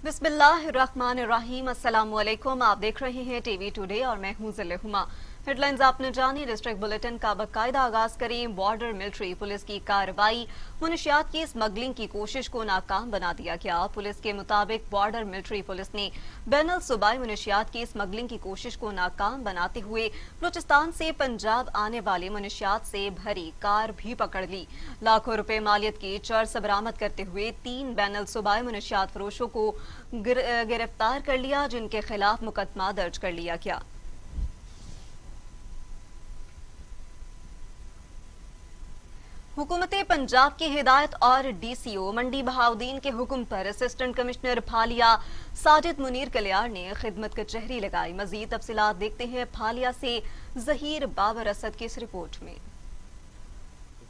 बिस्मिल्लाहिर्रहमानिर्रहीम। अस्सलाम वालेकुम। आप देख रहे हैं टीवी टुडे और मैं हूं ज़िले हुमा। हेडलाइंस आपने जानी। डिस्ट्रिक्ट बुलेटिन का बाकायदा आगाज करें। बॉर्डर मिलिट्री पुलिस की कार्रवाई। मुनशियात की स्मगलिंग की कोशिश को नाकाम बना दिया गया। पुलिस के मुताबिक बॉर्डर मिलिट्री पुलिस ने बैनुल सूबाई मुनशियात की स्मगलिंग की कोशिश को नाकाम बनाते हुए बलूचिस्तान से पंजाब आने वाले मुनशियात से भरी कार भी पकड़ ली। लाखों रुपए मालियत की चर्स बरामद करते हुए 3 बैनुल सूबाई मुनशियात फरोशों को गिरफ्तार कर लिया, जिनके खिलाफ मुकदमा दर्ज कर लिया गया। हुकूमत पंजाब की हिदायत और डीसीओ मंडी बहाउद्दीन के हुक्म पर असिस्टेंट कमिश्नर फालिया साजिद मुनीर कलियार ने खिदमत कचहरी लगाई। मजीद तफसीलात देखते हैं फालिया से जहीर बाबर असद की इस रिपोर्ट में।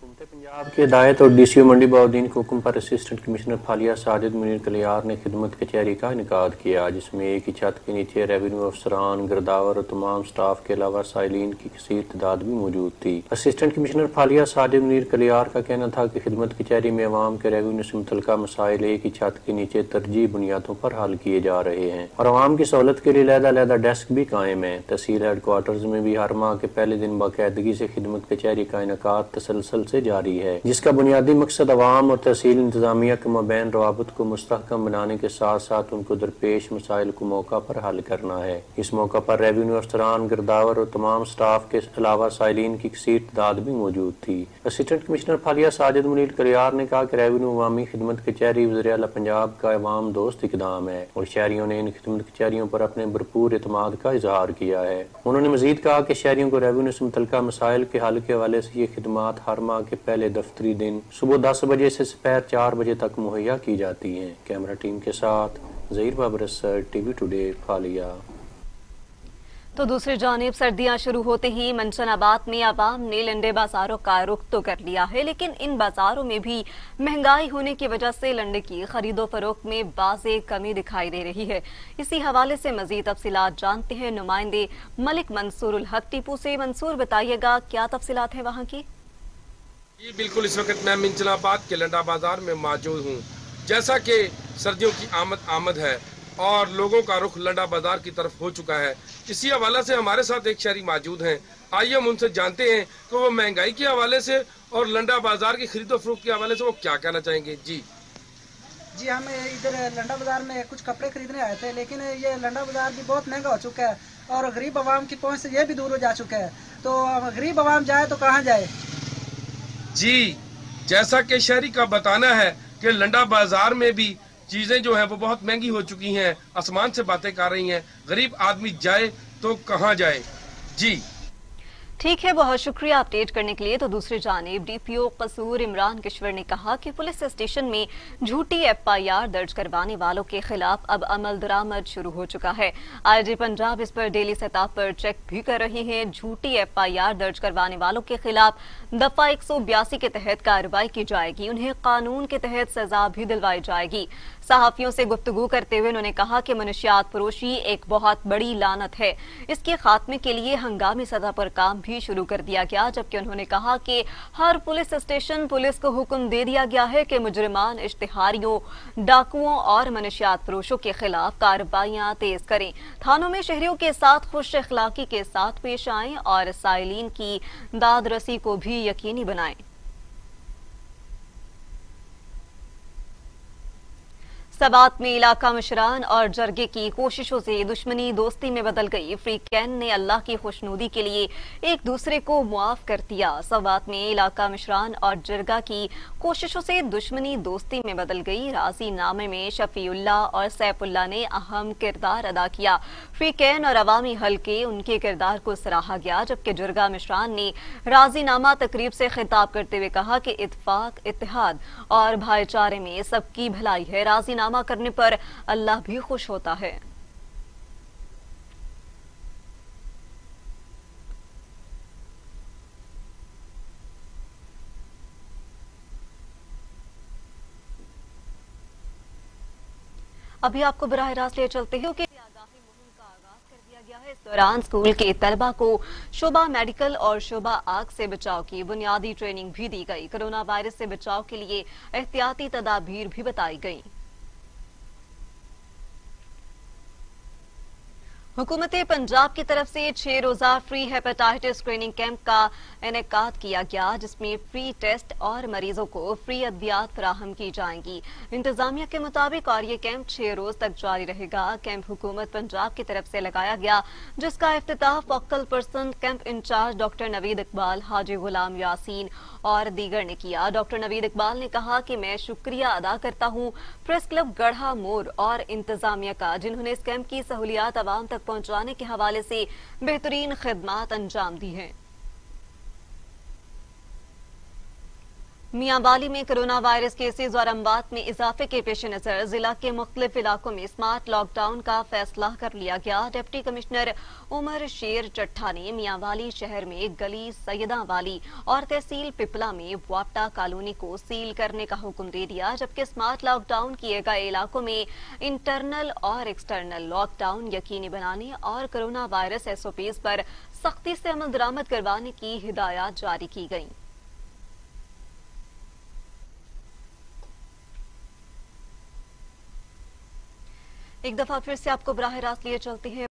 हुकूमत पंजाब की हिदायत और डीसीओ मंडी बहाउद्दीन के हुक्म पर असिस्टेंट कमिश्नर फालिया साजिद मुनीर कलियार ने खिदमत कचहरी का इनेकाद किया, जिसमें एक ही छत के नीचे रेवेन्यू अफसरान, गिरदावर और तमाम स्टाफ के अलावा साइलिन की कसीर तादाद भी मौजूद थी। असिस्टेंट कमिश्नर फालिया साजिद मुनीर कलियार का कहना था कि खिदमत कचहरी में अवाम के रेवेन्यू से मुतल्लिका मसाइल एक ही छत के नीचे तरजीह बुनियादों पर हल किए जा रहे हैं और अवाम की सहूलत के लिए अलग-अलग डेस्क भी कायम है। तहसील हेडक्वार्टर्स में भी हर माह के पहले दिन बाकायदगी से खिदमत कचहरी का इनेकाद तसलसल से जारी है, जिसका बुनियादी मकसद अवाम और तहसील इंतजामिया के माबैन रवाबत को मुस्तहकम बनाने के साथ साथ उनको दरपेश मसाइल को मौका पर हल करना है। इस मौका पर रेवेन्यू अफसरान, गिरदावर और तमाम स्टाफ के अलावा साइलिन की कसीर तादाद भी मौजूद थी। असिस्टेंट कमिश्नर फालिया साजिद मुनीर कलियार ने कहा कि रेवेन्यू अवामी खिदमत कचहरी वज़ीर आला पंजाब का अवाम दोस्त इकदाम है और शहरियों ने इन खिदमत कचहरियों पर अपने भरपूर एतमाद का इजहार किया है। उन्होंने मजीद कहा कि शहरियों को रेवेन्यू से मुतल्लिका मसाइल के हल के हवाले से ये खिदमात हर माह के पहले दफ्तरी दिन सुबह 10 बजे से दोपहर 4 बजे तक मुहैया की जाती हैं। कैमरा टीम के साथ ज़हीर बाबर असद, टीवी टुडे, फालिया। तो दूसरी जानिब सर्दियां शुरू होते ही मंशनाबाद में आवाम ने लंडे बाजारों का रुख तो कर लिया है, लेकिन इन बाजारों में भी महंगाई होने की वजह से लंडे की खरीदो फरोख्त में बाज़े कमी दिखाई दे रही है। इसी हवाले से मजीद तफसीलात जानते हैं नुमाइंदे मलिक मंसूर उल हक टीपू से। मंसूर, बताइएगा क्या तफसीलात है वहाँ की? जी बिल्कुल, इस वक्त मैं मंशनाबाद के लंडा बाजार में मौजूद हूँ। जैसा कि सर्दियों की आमद है और लोगों का रुख लंडा बाजार की तरफ हो चुका है, इसी हवाले से हमारे साथ एक शहरी मौजूद हैं। आइए हम उनसे जानते हैं कि वो महंगाई के हवाले से और लंडा बाजार की खरीदो फरोख्त के हवाले से वो क्या कहना चाहेंगे। जी, हम इधर लंडा बाजार में कुछ कपड़े खरीदने आए थे, लेकिन ये लंडा बाजार भी बहुत महंगा हो चुका है और गरीब आवाम की पहुंच से ये भी दूर हो जा चुका है। तो गरीब आवाम जाए तो कहाँ जाए? जी, जैसा कि शहरी का बताना है कि लंडा बाजार में भी चीजें जो हैं वो बहुत महंगी हो चुकी हैं, आसमान से बातें कर रही हैं। गरीब आदमी जाए तो कहाँ जाए। जी ठीक है, बहुत शुक्रिया अपडेट करने के लिए। तो दूसरी जानिब डीपीओ कसूर इमरान किश्वर ने कहा कि पुलिस स्टेशन में झूठी एफआईआर दर्ज करवाने वालों के खिलाफ अब अमल दरामद शुरू हो चुका है। आईजी पंजाब इस पर डेली सतह पर चेक भी कर रहे हैं। झूठी एफआईआर दर्ज करवाने वालों के खिलाफ दफा 182 के तहत कार्रवाई की जाएगी। उन्हें कानून के तहत सजा भी दिलवाई जाएगी। सहाफियों से गुफ्तगू करते हुए उन्होंने कहा कि मुनशियात फरोशी एक बहुत बड़ी लानत है, इसके खात्मे के लिए हंगामी सतह पर काम भी शुरू कर दिया गया। जबकि उन्होंने कहा कि हर पुलिस स्टेशन पुलिस को हुक्म दे दिया गया है कि मुजरिमान, इश्तिहारियों, डाकुओं और मुनशियात फरोशों के खिलाफ कार्रवाइयां तेज करें। थानों में शहरियों के साथ खुश अखलाकी के साथ पेश आएं और साइलिन की दाद रसी को भी यकीनी बनाएं। सबात में इलाका मशरान और जरगे की कोशिशों से दुश्मनी दोस्ती में बदल गई। फ्री कैन ने अल्लाह की खुशनुदी के लिए एक दूसरे को मुआफ कर दिया। सबात में इलाका मशरान और जरगा की कोशिशों से दुश्मनी दोस्ती में बदल गई। राजी नामे में शफीउल्लाह और सैफुल्लाह ने अहम किरदार अदा किया। फ्री कैन और अवामी हल्के उनके किरदार को सराहा गया, जबकि जरगा मशरान ने राजी नामा तकरीब से खिताब करते हुए कहा कि इत्तेफाक, इत्तेहाद और भाईचारे में सबकी भलाई है। राजी करने पर अल्लाह भी खुश होता है। अभी आपको बराह रास्त ले चलते हैं कि आगाही मुहिम का आगाज कर दिया गया है। इस दौरान स्कूल के तलबा को शोबा मेडिकल और शोबा आग से बचाव की बुनियादी ट्रेनिंग भी दी गई। कोरोना वायरस से बचाव के लिए एहतियाती तदाबीर भी बताई गई। हुकूमत पंजाब की तरफ से 6 रोजा फ्री हेपेटाइटिस स्क्रीनिंग कैंप का इनेकाद किया गया, जिसमें फ्री टेस्ट और मरीजों को फ्री अद्वियात फराहम की जाएंगी। इंतजामिया के मुताबिक और ये कैंप 6 रोज तक जारी रहेगा। कैंप हुकूमत पंजाब की तरफ से लगाया गया, जिसका इफ्तिताह focal person camp incharge doctor Naveed Iqbal, Haji Ghulam Yasin और दीगर ने किया। डॉक्टर नवीद इकबाल ने कहा कि मैं शुक्रिया अदा करता हूँ प्रेस क्लब गढ़ा मोर और इंतजामिया का, जिन्होंने इस कैंप की सहूलियात आवाम तक पहुंचाने के हवाले से बेहतरीन खिदमात अंजाम दी हैं। मियांवाली में कोरोना वायरस केसेज और अमवात में इजाफे के पेश नजर जिला के मुख्तलिफ इलाकों में स्मार्ट लॉकडाउन का फैसला कर लिया गया। डिप्टी कमिश्नर उमर शेर चट्ठा ने मियांवाली शहर में गली सैयदा वाली और तहसील पिपला में वापटा कॉलोनी को सील करने का हुक्म दे दिया, जबकि स्मार्ट लॉकडाउन किए गए इलाकों में इंटरनल और एक्सटर्नल लॉकडाउन यकीनी बनाने और कोरोना वायरस SOPs पर सख्ती से अमल दरामद करवाने की हिदायत जारी की गई। एक दफा फिर से आपको बराह रास्त लिए चलते हैं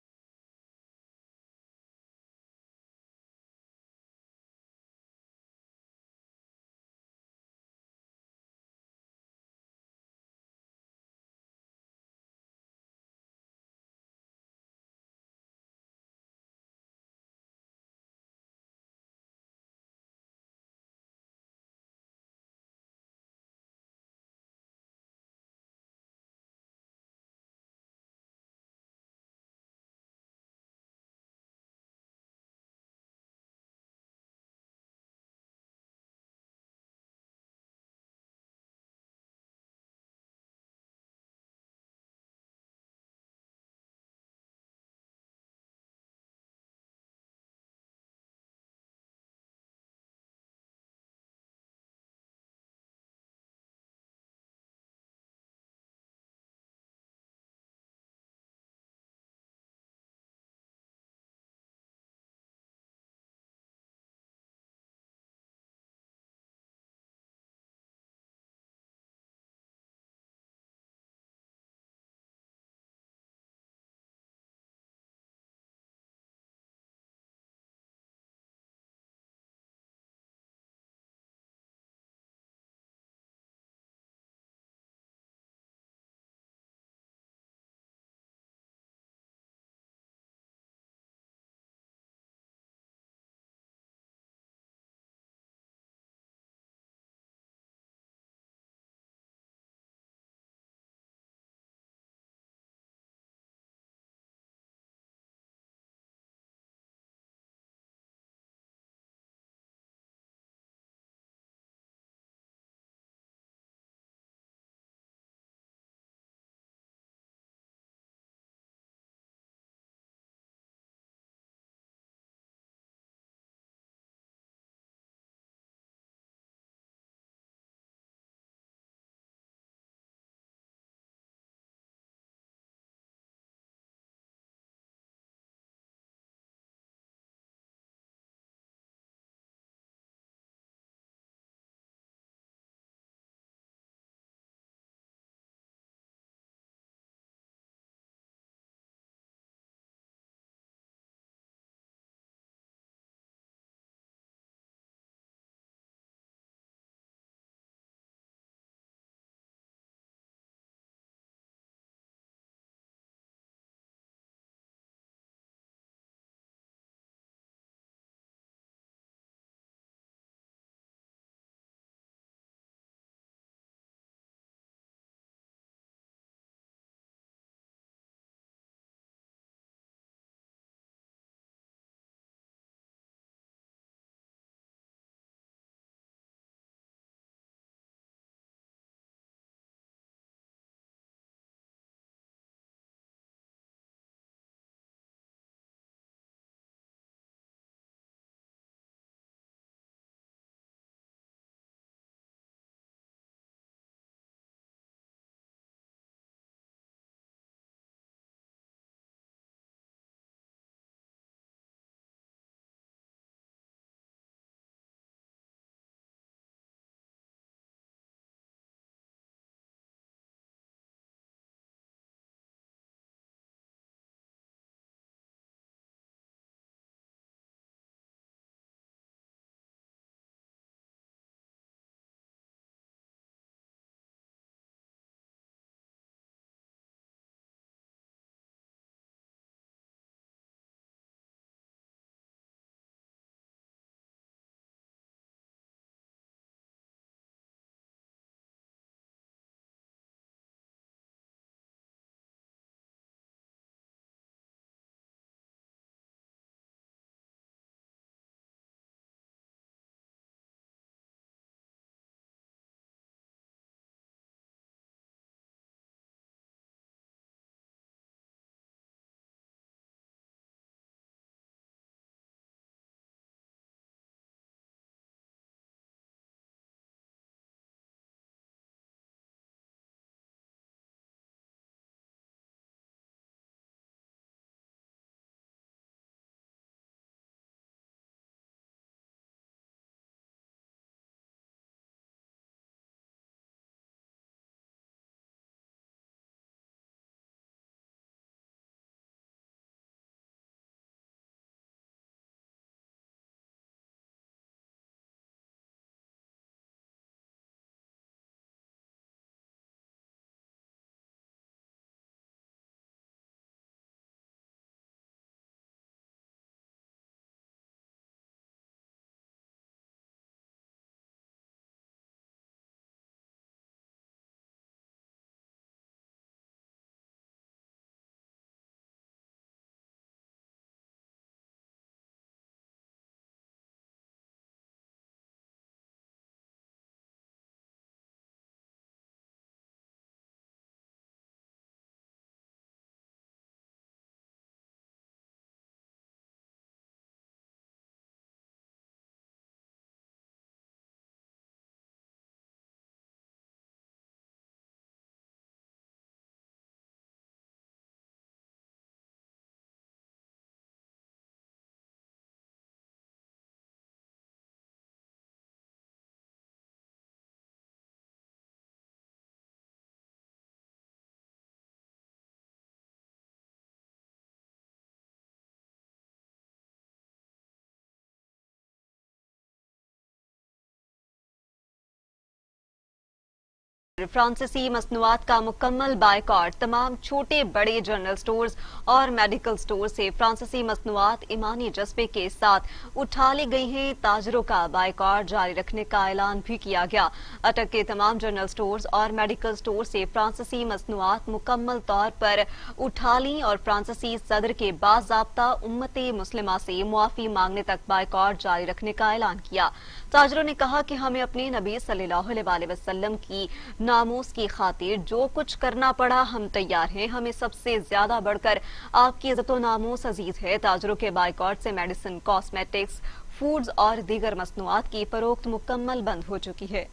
फ्रांसीसी मसनूआत का मुकम्मल बायकॉट। तमाम छोटे बड़े जनरल स्टोर्स और मेडिकल स्टोर से फ्रांसीसी मसनूआत ईमानी जज्बे के साथ उठा ली गई हैं। ताजरों का बायकॉट जारी रखने का ऐलान भी किया गया। अटक के तमाम जनरल स्टोर्स और मेडिकल स्टोर से फ्रांसीसी मसनूआत मुकम्मल तौर पर उठा ली और फ्रांसीसी सदर के बाज़ाब्ता उम्मते मुस्लिमा से मुआफी मांगने तक बायकॉट जारी रखने का ऐलान किया। ताजरों ने कहा कि हमें अपने नबी सल्लल्लाहु अलैहि वसल्लम की नामूस की खातिर जो कुछ करना पड़ा हम तैयार हैं। हमें सबसे ज्यादा बढ़कर आपकी इज्जतो नामूस अजीज है। ताजरों के बायकॉट से मेडिसिन, कॉस्मेटिक्स, फूड्स और दीगर मसनूआत की फरोख्त मुकम्मल बंद हो चुकी है।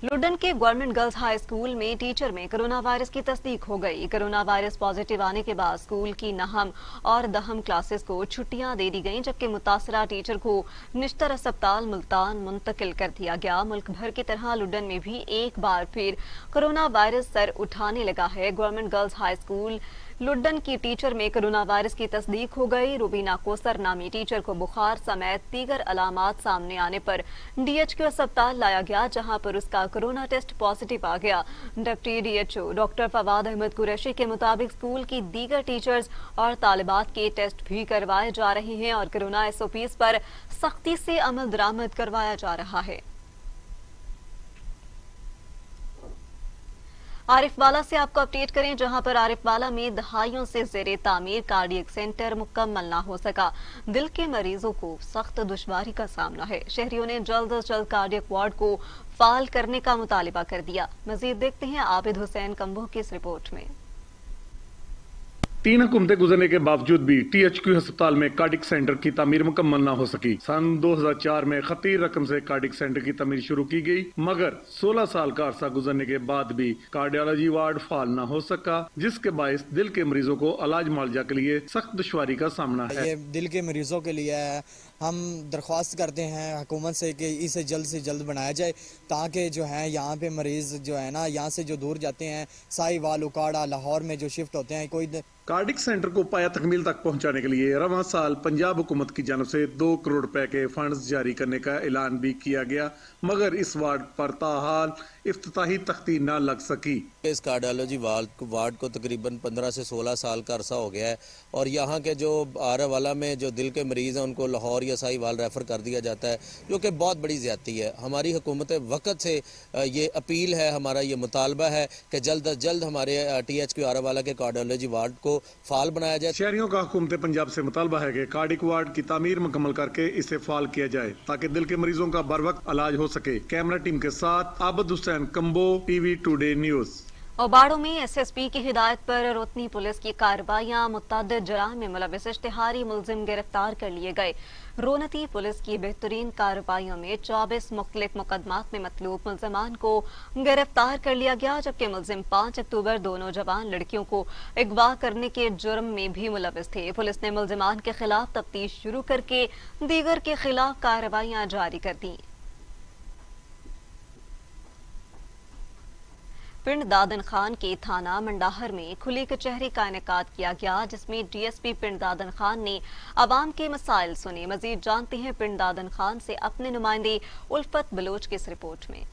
लुडन के गवर्नमेंट गर्ल्स हाई स्कूल में टीचर में कोरोना वायरस की तस्दीक हो गई। कोरोना वायरस पॉजिटिव आने के बाद स्कूल की नहम और दहम क्लासेस को छुट्टियां दे दी गईं, जबकि मुतासरा टीचर को निश्तर अस्पताल मुल्तान मुंतकिल कर दिया गया। मुल्क भर की तरह लुडन में भी एक बार फिर कोरोना वायरस सर उठाने लगा है। गवर्नमेंट गर्ल्स हाई स्कूल लुडन की टीचर में कोरोना वायरस की तस्दीक हो गई। रुबीना कोसर नामी टीचर को बुखार समेत दीगर अलामात सामने आने पर DHQ अस्पताल लाया गया, जहां पर उसका कोरोना टेस्ट पॉजिटिव आ गया। Deputy DHO doctor Fawad Ahmad Qureshi के मुताबिक स्कूल की दीगर टीचर्स और तालिबात के टेस्ट भी करवाए जा रहे हैं और कोरोना SOPs पर सख्ती से अमल दरामद करवाया जा रहा है। आरिफवाला से आपको अपडेट करें, जहां पर आरिफवाला में दहाइयों से ज़ेरे तामीर कार्डियक सेंटर मुकम्मल ना हो सका। दिल के मरीजों को सख्त दुश्वारी का सामना है। शहरियों ने जल्द अज जल्द कार्डियक वार्ड को फाल करने का मुतालिबा कर दिया। मजीद देखते हैं आबिद हुसैन कंबो की इस रिपोर्ट में। 3 हुकूमतें गुजरने के बावजूद भी THQ अस्पताल में कार्डिक सेंटर की तामीर मुकम्मल ना हो सकी। सन 2004 में खतीर रकम से कार्डिक सेंटर की तामीर शुरू की गई, मगर 16 साल का अरसा गुजरने के बाद भी कार्डियोलॉजी वार्ड फाल ना हो सका, जिसके बायस दिल के मरीजों को इलाज मुआवजा के लिए सख्त दुश्वारी का सामना है। ये दिल के मरीजों के लिए है। हम दरख्वास्त करते हैं हुकूमत से कि इसे जल्द से जल्द बनाया जाए, ताकि जो है यहाँ पे मरीज जो है ना, यहाँ से जो दूर जाते हैं साहिवाल, उकाड़ा, लाहौर में जो शिफ्ट होते हैं, कोई कार्डिक सेंटर को पाया तकमील तक पहुंचाने के लिए रवां साल पंजाब हुकूमत की जानब से 2 करोड़ रुपए के फंड्स जारी करने का ऐलान भी किया गया, मगर इस वार्ड पर ताहाल इफ्तिताही तख्ती न लग सकी। इस कार्डियोलॉजी वार्ड को तकरीबन 15 से 16 साल का अरसा हो गया है और यहाँ के जो आरावाला में जो दिल के मरीज़ हैं उनको लाहौर या साहिवाल रेफ़र कर दिया जाता है, जो कि बहुत बड़ी ज़्यादती है। हमारी हुकूमत वक्त से ये अपील है, हमारा ये मुतालबा है कि जल्द अज जल्द हमारे THQ आरावाला के कार्डियोलॉजी वार्ड को फाल बनाया जाए। शहरियों का हुकूमत पंजाब से मुतालबा है कि कार्डिक वार्ड की तामीर मुकम्मल करके इसे फाल किया जाए, ताकि दिल के मरीजों का बर वक्त इलाज हो सके। कैमरा टीम के साथ Abid Hussain combo, TV today news. और बाड़ों में SSP की हिदायत पर रोतनी पुलिस की कार्रवाइयां, मुतअद्दिद जुराम में मुलविस इश्तिहारी मुलजिम गिरफ्तार कर लिए गए। रोनती पुलिस की बेहतरीन कार्रवाइयों में 24 मुख्तलिफ मुकदमात में मतलूब मुलजमान को गिरफ्तार कर लिया गया, जबकि मुलजिम 5 अक्टूबर दोनों जवान लड़कियों को अगवा करने के जुर्म में भी मुलविस थे। पुलिस ने मुलजमान के खिलाफ तफ्तीश शुरू करके दीगर के खिलाफ कार्रवाइयां जारी कर दी। पिंड दादन खान के थाना मंडाहर में खुली कचहरी का इनेकाद किया गया, जिसमें DSP पिंड दादन खान ने अवाम के मसाइल सुने। मजीद जानते हैं पिंड दादन खान से अपने नुमाइंदे उल्फत बलोच की इस रिपोर्ट में।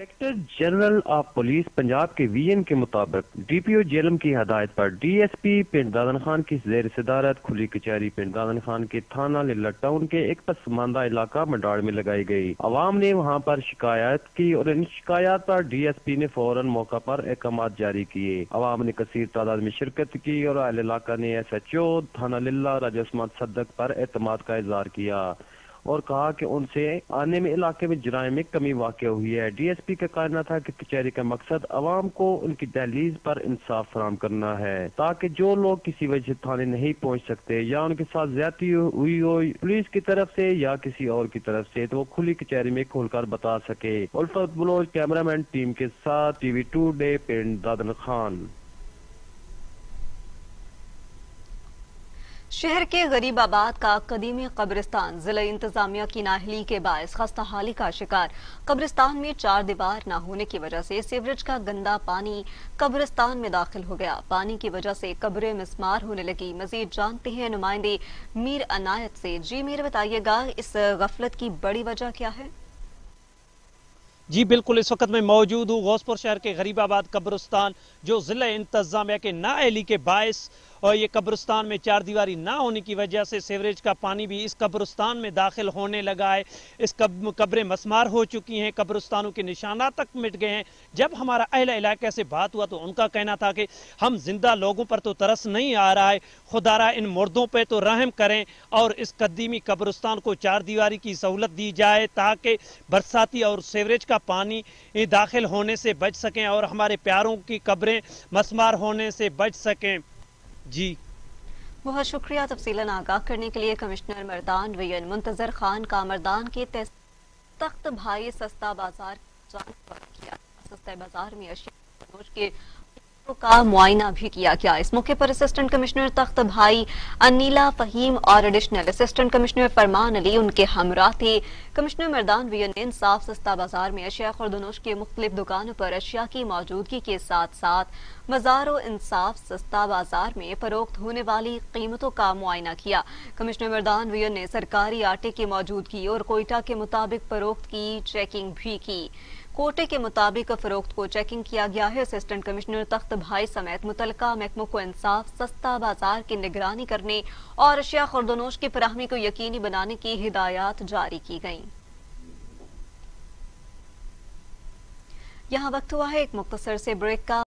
Inspector general of police Punjab के VN के मुताबिक DPO जेलम की हदायत पर DSP पिंड दादन खान की ज़ेर सदारत खुली कचहरी पिंड दादन खान के थाना लिल्ला टाउन के एक पसमानदा इलाका मंडाड़ में लगाई गई। अवाम ने वहां पर शिकायत की और इन शिकायत पर DSP ने फौरन मौका पर अहकामात जारी किए। अवाम ने कसीर तादाद में शिरकत की और अहल इलाका ने SHO थाना लिल्ला राजा उस्मान सद्दक पर एतमाद का इजहार किया और कहा कि उनसे आने में इलाके में जराइम में कमी वाक़ हुई है। DSP का कहना था कि कचहरी का मकसद अवाम को उनकी दहलीज पर इंसाफ फराहम करना है, ताकि जो लोग किसी वजह से थाने नहीं पहुंच सकते या उनके साथ ज्यादती हुई हो पुलिस की तरफ से या किसी और की तरफ से, तो वो खुली कचहरी में खोलकर बता सके। उल्फत बलोच कैमरामैन टीम के साथ TV टुडे पिंड दादन खान। शहर के गरीबाबाद का कदीमी कब्रिस्तान जिला इंतजामिया की नाअहली के बायस खस्ताहाली का शिकार। कब्रिस्तान में 4 दीवार न होने की वजह से सीवरेज का गंदा पानी कब्रिस्तान में दाखिल हो गया। पानी की वजह से कब्रें मिस्मार होने लगी। मजीद जानते हैं नुमाइंदे मीर अनायत से। जी मीर, बताइएगा इस गफलत की बड़ी वजह क्या है? जी बिल्कुल, इस वक्त मैं मौजूद हूँ गौसपुर शहर के गरीबाबाद कब्रिस्तान, जो ज़िला इंतज़ामिया के नाअहली के बायस और ये कब्रिस्तान में चार दीवारी ना होने की वजह से सीवरेज का पानी भी इस कब्रिस्तान में दाखिल होने लगा है। इस कब्रें मसमार हो चुकी हैं, कब्रिस्तानों के निशानात तक मिट गए हैं। जब हमारा अहले इलाके से बात हुआ तो उनका कहना था कि हम जिंदा लोगों पर तो तरस नहीं आ रहा है, खुदारा इन मुर्दों पे तो रहम करें और इस कदीमी कब्रिस्तान को चार दीवारी की सहूलत दी जाए ताकि बरसाती और सीवरेज का पानी दाखिल होने से बच सकें और हमारे प्यारों की कब्रें मसमार होने से बच सकें। जी बहुत शुक्रिया। तफसीलन आगाह करने के लिए कमिश्नर मर्दान वियन मुंतजर खान का मर्दान के तख्त भाई सस्ता बाजार किया। सस्ता बाजार में अशिया के का मुआयना भी किया गया। इस मौके पर असिस्टेंट कमिश्नर तख्त भाई अनीला फहीम और एडिशनल असिस्टेंट कमिश्नर फरमान अली उनके हमरा थे। कमिश्नर मर्दान वियन ने इंसाफ सस्ता बाजार में अशिया खुर्दनोश के मुख्तलिफ दुकानों पर अशिया की मौजूदगी के साथ साथ बाजार इंसाफ सस्ता बाजार में फरोख्त होने वाली कीमतों का मुआयना किया। कमिश्नर मर्दान वियन ने सरकारी आटे की मौजूदगी और कोयटा के मुताबिक फरोख्त की चेकिंग भी की। कोटे के मुताबिक फरोख्त को चेकिंग किया गया है। असिस्टेंट कमिश्नर तख्त भाई समेत मुतलका महकमों को इंसाफ सस्ता बाजार की निगरानी करने और अशिया खुर्दनोश की फराहमी को यकीनी बनाने की हिदायत जारी की गई। यहाँ वक्त हुआ है एक मुख्तसर से ब्रेक का।